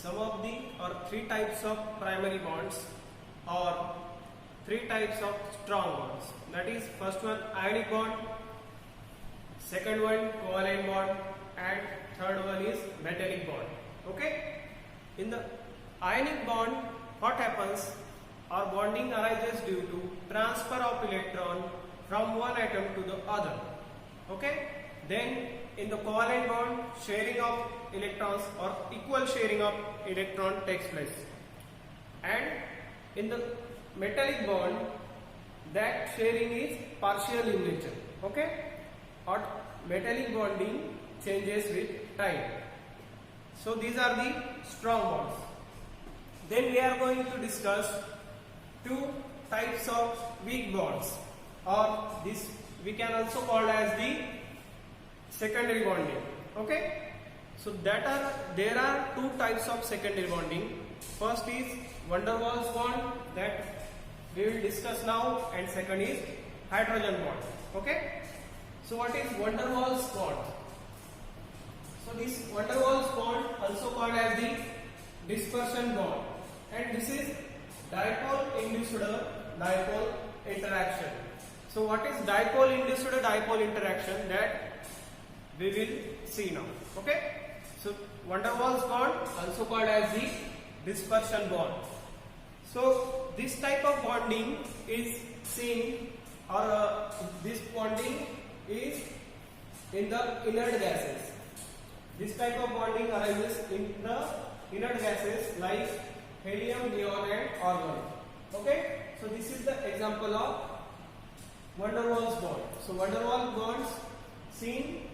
some of the or three types of primary bonds or three types of strong bonds. That is, first one ionic bond, second one covalent bond, and third one is metallic bond. Okay, in the ionic bond, what happens? Our bonding arises due to transfer of electron from one atom to the other. Okay, then in the covalent bond, sharing of electrons or equal sharing of electron takes place, and in the metallic bond, that sharing is partial in nature. Okay, or metallic bonding changes with time. So these are the strong bonds. Then we are going to discuss two types of weak bonds, or this we can also call as the secondary bonding. Okay, so there are two types of secondary bonding. First is van der Waals bond that we will discuss now, and second is hydrogen bond. Okay, so what is van der Waals bond? So this van der Waals bond also called as the dispersion bond, and this is dipole induced dipole interaction. So what is dipole induced dipole interaction, that we will see now. Okay, so van der Waals bond also called as the dispersion bond. So this type of bonding is seen, or this bonding is in the inert gases. This type of bonding arises in the inert gases like helium, neon, and argon. Okay, so this is the example of van der Waals bond. So van der Waals bonds seen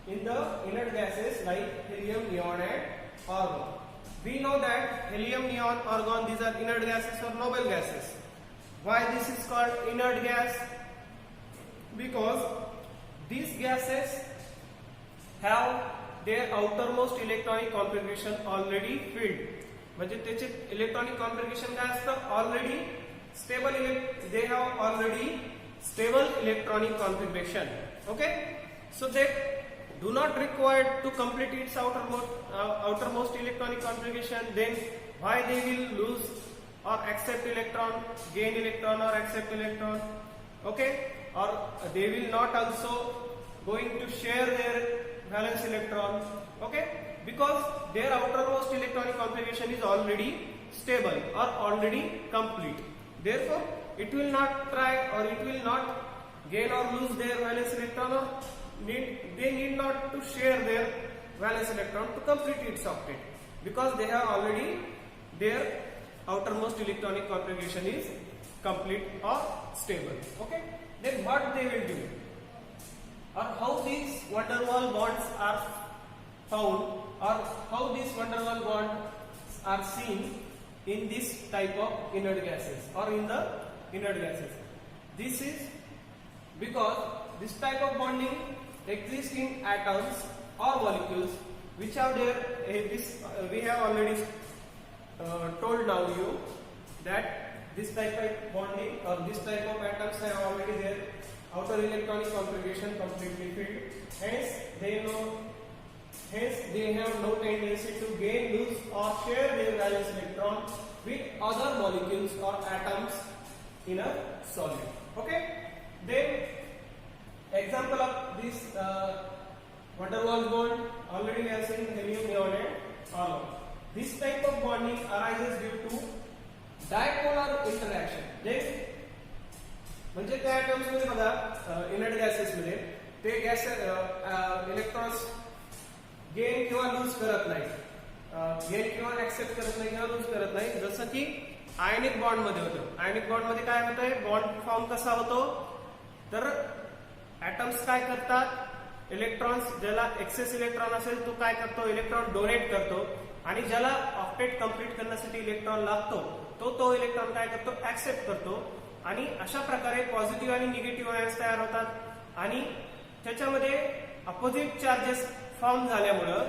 in the inert gases like helium, neon, and argon. We know that helium, neon, argon, these are inert gases or noble gases. Why this is called inert gas? Because these gases have their outermost electronic configuration already filled. म्हणजे त्याचे electronic configuration काय असतं, already stable, they have already stable electronic configuration. Okay, so they do not require to complete its outermost electronic configuration. Then why they will lose or accept electron, gain electron or accept electron? Okay, or they will not also going to share their valence electron. Okay, because their outermost electronic configuration is already stable or already complete. Therefore, it will not try or it will not gain or lose their valence electron, or they need not to share their valence electron to complete its octet, because they have already their outermost electronic configuration is complete or stable. Okay, then what they will do, or how these van der Waals bonds are found, or how these van der Waals bonds are seen in this type of inert gases or in the inert gases. This is because this type of bonding exists in atoms or molecules which are there. We have already told now you that this type of bonding or this type of atoms have already their outer electronic configuration completely filled. Hence they have no tendency to gain, lose, or share their valence electron with other molecules or atoms in a solid. Okay, then example of this van der Waals bond, already we have seen helium, neon, and argon. This type of bonding arises due to dipolar interaction. Then म्हणजे त्या atoms मध्ये बघा, inert gases मध्ये ते gas electrons gain किंवा loose करत नाही, gain किंवा ऍक्सेप्ट करत नाही किंवा लूज करत नाही, जसं की आयनिक बॉन्ड मध्ये होतं. आयनिक बॉन्ड मध्ये काय होतंय, बॉन्ड फॉर्म कसा होतो, तर ऍटम्स काय करतात, इलेक्ट्रॉन्स, ज्याला एक्सेस इलेक्ट्रॉन असेल तो काय करतो, इलेक्ट्रॉन डोनेट करतो, आणि ज्याला ऑक्टेट कंप्लीट करण्यासाठी इलेक्ट्रॉन लागतो तो इलेक्ट्रॉन काय करतो, ऍक्सेप्ट करतो, आणि अशा प्रकारे पॉझिटिव्ह आणि निगेटिव्ह आयन्स तयार होतात, आणि त्याच्यामध्ये अपोजिट चार्जेस फॉर्म झाल्यामुळं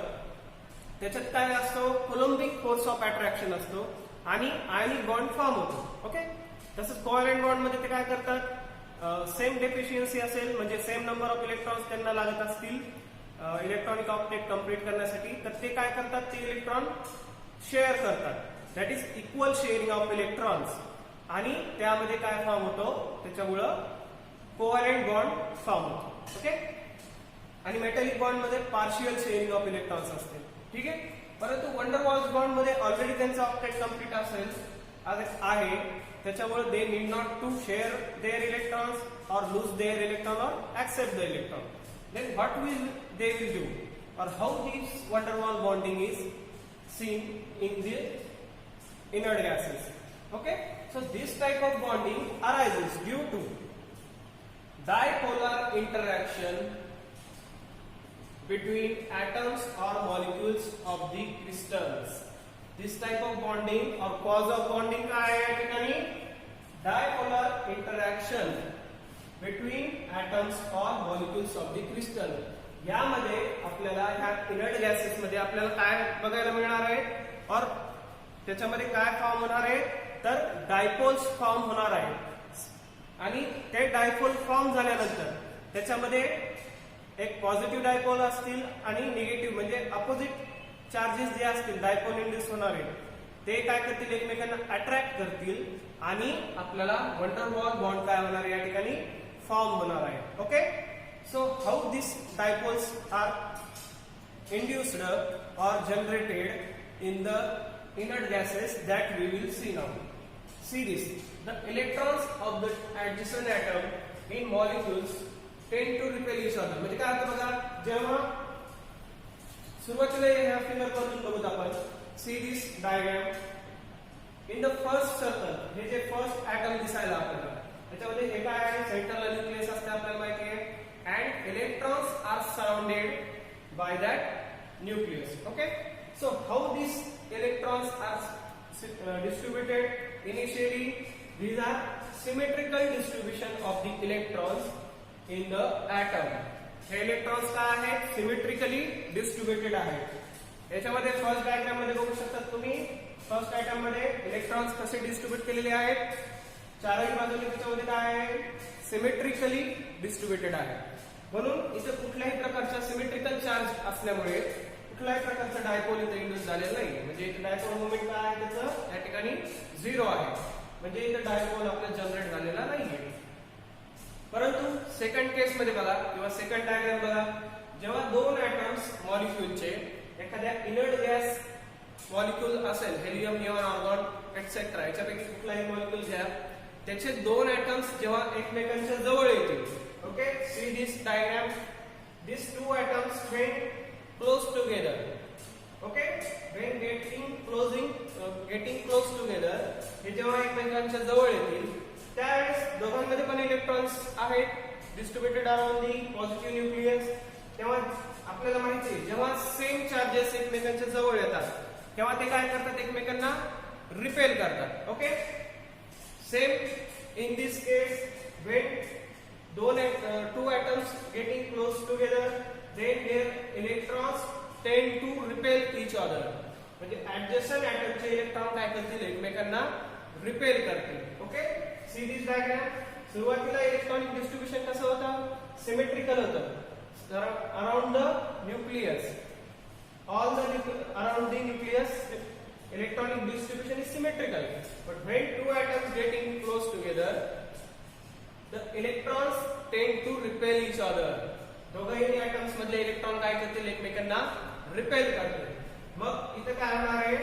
त्याच्यात काय असतो, कोलम्बिक फोर्स ऑफ अट्रॅक्शन असतो आणि आयनिक बॉन्ड फॉर्म होतो. ओके, तसंच कोव्हॅलेंट बॉन्ड मध्ये ते काय करतात, सेम डेफिशियन्सी असेल म्हणजे सेम नंबर ऑफ इलेक्ट्रॉन्स त्यांना लागत असतील इलेक्ट्रॉनिक ऑक्टेट कंप्लीट करण्यासाठी, तर ते काय करतात, ते इलेक्ट्रॉन शेअर करतात, that is equal sharing of electrons, आणि त्यामध्ये काय फॉर्म होतो, त्याच्यामुळं कोव्हॅलेंट बॉन्ड फॉर्म होतो. ओके. आणि मेटॅलिक बॉन्ड मध्ये पार्शियल शेअरिंग ऑफ इलेक्ट्रॉन्स असते. ठीक आहे. परंतु वंडरवॉल्स बॉन्ड मध्ये ऑलरेडी त्यांचा ऑक्टेट कम्प्लीट असेल आहे, त्याच्यामुळे they need not to share their electrons or lose their electron or accept the electron. Then what will they will do, or how this van der Waals bonding is seen in the inert gases. Okay, so this type of bonding arises due to dipolar interaction between atoms or molecules of the crystals. This type of bonding or cause of bonding काय आहे या ठिकाणी, dipolar interaction between atoms or molecules of the crystal. यामध्ये आपल्याला ह्या inert gases मध्ये आपल्याला काय बघायला मिळणार आहे, और त्याच्यामध्ये काय फॉर्म होणार आहे, तर डायपोल्स फॉर्म होणार आहे. आणि ते डायपोल फॉर्म झाल्यानंतर त्याच्यामध्ये एक पॉझिटिव्ह डायपोल असतील आणि निगेटिव्ह म्हणजे अपोजिट चार्जेस जे असतील डायपोल इंड्यूस होणारे, ते काय करतील, एकमेकांना अट्रॅक्ट करतील आणि आपल्याला वन डर वॉल बॉन्ड काय होणार आहे या ठिकाणी फॉर्म होणार आहे. Okay. So how this dipoles are induced और generated in the inert gases that we will see now. See this, the electrons of the adjacent atom in molecules tend to repel each other. म्हणजे काय होतं बघा, जेव्हा सुरुवातीला ह्या figure पासून बघूत आपण, see this diagram. In the first circle, हे जे फर्स्ट ऍटम दिसायला आपल्याला, त्याच्यामध्ये हे काय आहे, सेंट्रल न्यूक्लियस असते आपल्याला माहिती आहे, and electrons are surrounded by that nucleus. Okay, so how these electrons are distributed? Initially these are symmetrical distribution of the electrons in the atom. हे इलेक्ट्रॉन्स काय आहेत, सिमेट्रिकली डिस्ट्रीब्युटेड आहेत. याच्यामध्ये फर्स्ट डायग्राम मध्ये बघू शकता तुम्ही, फर्स्ट आयटम मध्ये इलेक्ट्रॉन्स कसे डिस्ट्रीब्यूट केलेले आहेत, चारही बाजूने त्याच्यामध्ये काय आहे, सिमेट्रिकली डिस्ट्रीब्युटेड आहे. म्हणून इथे कुठल्याही प्रकारचा सिमेट्रिकल चार्ज असल्यामुळे कुठल्याही प्रकारचा डायपोल इथे इंड्यूस झालेला नाही. म्हणजे इथे डायपोल मोमेंट काय आहे त्याचं या ठिकाणी 0 आहे, म्हणजे इथे डायपोल आपला जनरेट झालेला नाहीये. परंतु सेकंड केस मध्ये बघा, किंवा सेकंड डायग्राम बघा, जेव्हा दोन ऍटम्स मॉलिक्यूलचे एखाद्या इनर्ट गॅस मॉलिक्यूल असेल, हेलियम, निऑन, आर्गॉन एटसेट्रा, याच्यापैकी कुठलाही मॉलिक्यूल घ्या, त्याचे दोन ऍटम्स जेव्हा एकमेकांच्या जवळ येतील, okay, see this diagram, this two atoms when close together, okay, when getting close together, हे जेव्हा एकमेकांच्या जवळ येतील त्यावेळेस दोघांमध्ये पण इलेक्ट्रॉन्स आहेत distributed around the positive nucleus. तेव्हा आपल्याला माहिती आहे, जेव्हा सेम चार्जेस एकमेकांच्या जवळ येतात तेव्हा ते काय करतात, एकमेकांना रिपेल करतात. Okay, same in this case when two atoms getting close together, then their electrons tend to repel each other. म्हणजे adjacent atom चे इलेक्ट्रॉन काय करतील, एकमेकांना रिपेल करतील. Okay, see this diagram. सुरुवातीला इलेक्ट्रॉनिक डिस्ट्रीब्युशन कसं होतं, सिमेट्रिकल होतं. Around the nucleus, all the around the nucleus electronic distribution is symmetrical, but when two atoms getting close together, the electrons tend to repel each other. दोघंही atoms मधले electron काय करतील, एकमेकांना repel करतील. मग इथे काय होणार आहे,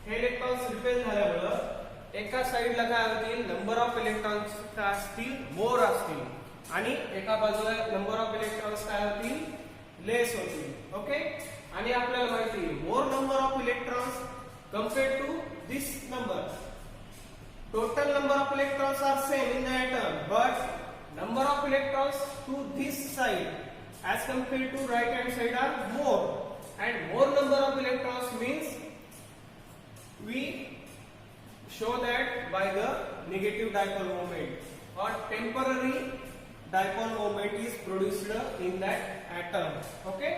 हे इलेक्ट्रॉन्स रिपेल झाल्यामुळे एका साइडला काय होतील, नंबर ऑफ इलेक्ट्रॉन्स काय असतील, मोर असतील, आणि एका बाजूला नंबर ऑफ इलेक्ट्रॉन्स काय होतील, लेस होतील. ओके, आणि आपल्याला माहिती आहे, मोर number of electrons compared to this number, total number of electrons are same in the atom, but number of electrons to this side as compared to right hand side are more, and more number of electrons means we show that by the negative dipole moment, or temporary dipole moment is produced in that atom. Okay,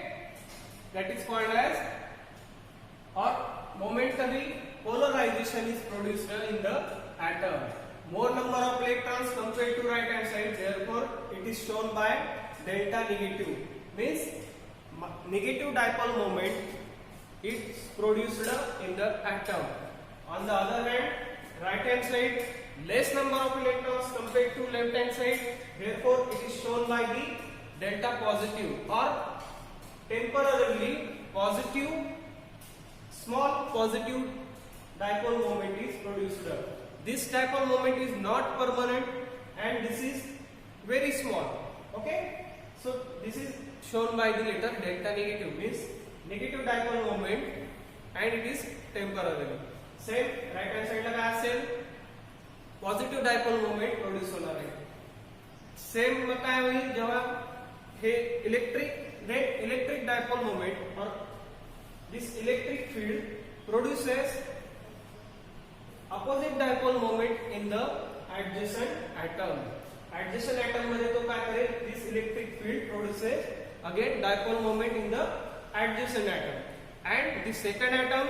that is called as, or momentary polarization is produced in the atom. More number of electrons compared to right hand side, therefore it is shown by delta negative, means negative dipole moment it's produced in the atom. On the other hand, right hand side, less number of electrons compared to left hand side, therefore it is shown by the delta positive or temporarily positive, small positive dipole moment is produced. This dipole moment is not permanent and this is very small. Okay, so this is shown by the letter delta negative, means negative dipole moment and it is temporary. Same right hand side ला काय असेल, positive dipole moment produce होणार आहे. Same मग काय होईल जेव्हा हे electric dipole moment और this electric field produces opposite dipole moment in the adjacent atom. Adjacent atom मध्ये तो काय करेल, this electric field produces again dipole moment in the adjacent atom, and the second atom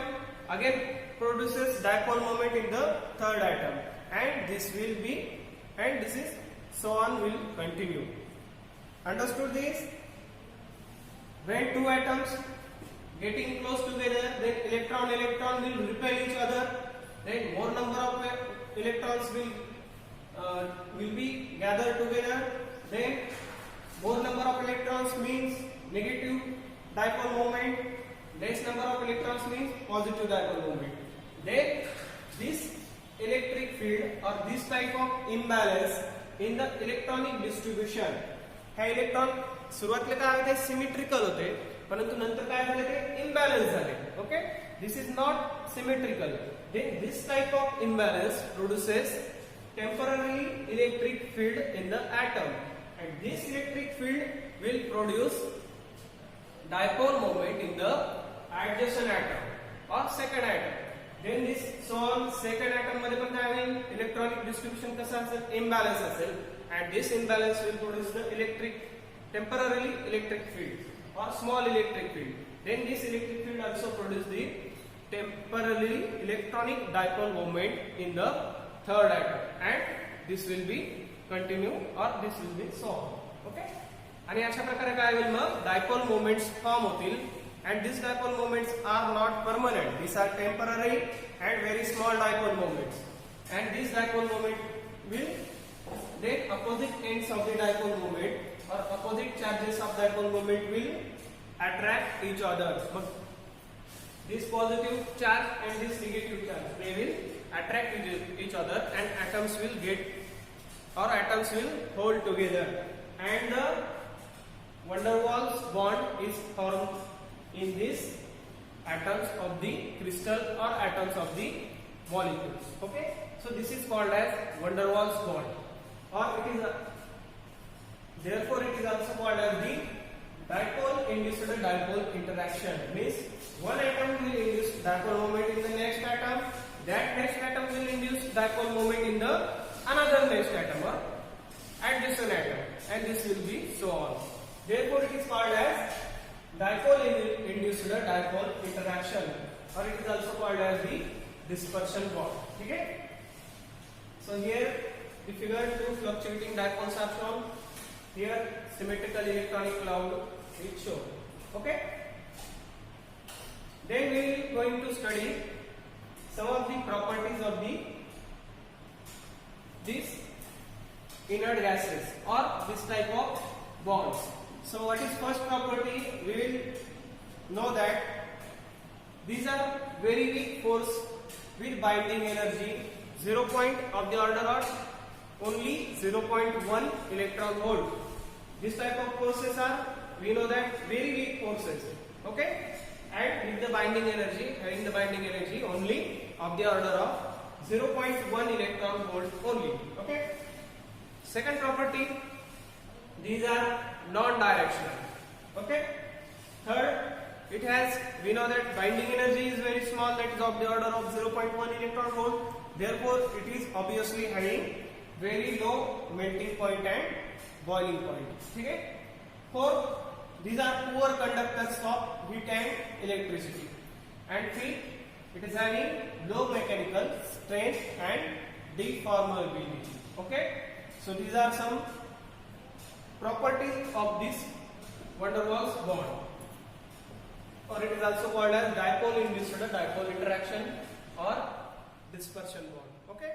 again produces dipole moment in the third atom, and this will be, and this is so on will continue. Understood this? When two atoms getting close together, then electron will repel each other. Then more number of electrons will be gathered together. Then more number of electrons means negative dipole moment. Less number of electrons means positive dipole moment. Then this electric field or this type of imbalance in the electronic distribution. हे electron सुरुवातीला काय होते, symmetrical होते, परंतु नंतर काय झाले ते इम्बॅलन्स झाले. Okay, this is not symmetrical. Then this type of imbalance produces temporarily electric field in the atom, and this electric field will produce dipole moment in the adjacent atom or second atom. Then this so on second atom मध्ये पण काय होईल, electronic distribution कसं असेल, imbalance असेल, and this imbalance will produce the temporarily electric field or small electric field. Then this electric field also produce the temporarily electronic dipole moment in the third atom, and this will be continue or this will be so on. Okay, आणि अशा प्रकारे काय होईल, मग dipole moments form होतील, and these dipole moments are not permanent, these are temporary and very small dipole moments, and this dipole moment will then opposite ends of the dipole moment or opposite charges of dipole moment will attract each other. This positive charge and this negative charge, they will attract each other, and atoms will get or atoms will hold together, and the van der Waals bond is formed in these atoms of the crystal or atoms of the molecules. Okay, so this is called as van der Waals bond, or it is therefore it is also called as the dipole induced dipole interaction. Means one atom will induce dipole moment in the next atom, that next atom will induce dipole moment in the another next atom or adjacent atom, and this will be so on. Therefore it is called as dipole induced dipole interaction, or it is also called as the dispersion bond. Okay, so here the figure 2 fluctuating dipoles are shown. Here symmetrical electronic cloud is shown. Okay, then we are going to study some of the properties of these inert gases or this type of bonds. So what is first property? We will know that these are very weak force with binding energy 0. of the order of only 0.1 electron volt. This type of forces are, we know that, very weak forces. Okay, and with the binding energy, having the binding energy only of the order of 0.1 electron volt only. Okay, second property, these are non-directional. Okay, third, it has, we know that binding energy is very small, that is of the order of 0.1 electron volt. Therefore it is obviously having very low melting point and boiling point. Okay, fourth, these are poor conductors of heat and electricity, and fifth, it is having low mechanical strength and deformability. Okay, so these are some properties of this van der Waals bond. or it is also called as dipole induced dipole interaction or dispersion bond. Okay.